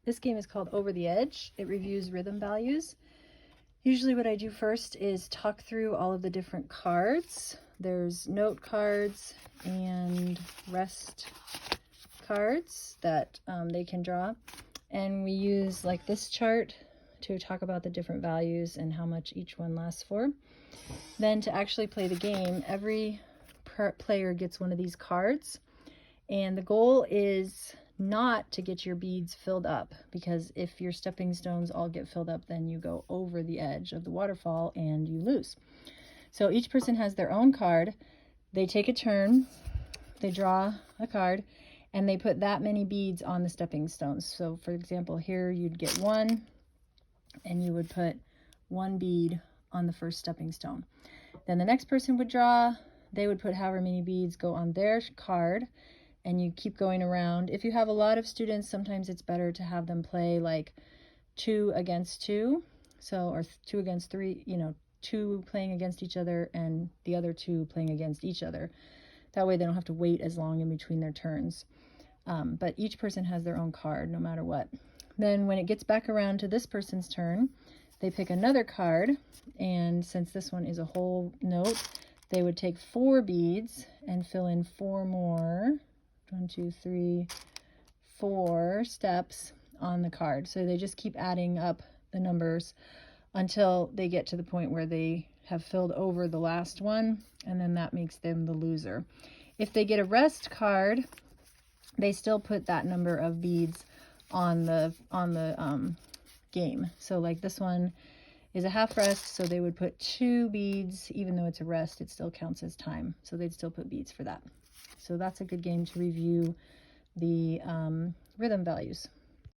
This game is called Over the Edge. It reviews rhythm values. Usually what I do first is talk through all of the different cards. There's note cards and rest cards that they can draw. And we use like this chart to talk about the different values and how much each one lasts for. Then to actually play the game, every player gets one of these cards. And the goal is not to get your beads filled up, because if your stepping stones all get filled up, then you go over the edge of the waterfall and you lose. So each person has their own card. They take a turn, they draw a card, and they put that many beads on the stepping stones. So for example, here you'd get one, and you would put one bead on the first stepping stone. Then the next person would draw, they would put however many beads go on their card, and you keep going around. If you have a lot of students, sometimes it's better to have them play like 2 against 2. So, or 2 against 3, you know, 2 playing against each other and the other 2 playing against each other. That way they don't have to wait as long in between their turns. But each person has their own card no matter what. Then when it gets back around to this person's turn, they pick another card, and since this one is a whole note, they would take 4 beads and fill in 4 more. 1, 2, 3, 4 steps on the card. So they just keep adding up the numbers until they get to the point where they have filled over the last one, and then that makes them the loser. If they get a rest card, they still put that number of beads on the game. So like this one is a half rest, so they would put 2 beads. Even though it's a rest, it still counts as time, so they'd still put beads for that. So that's a good game to review the rhythm values.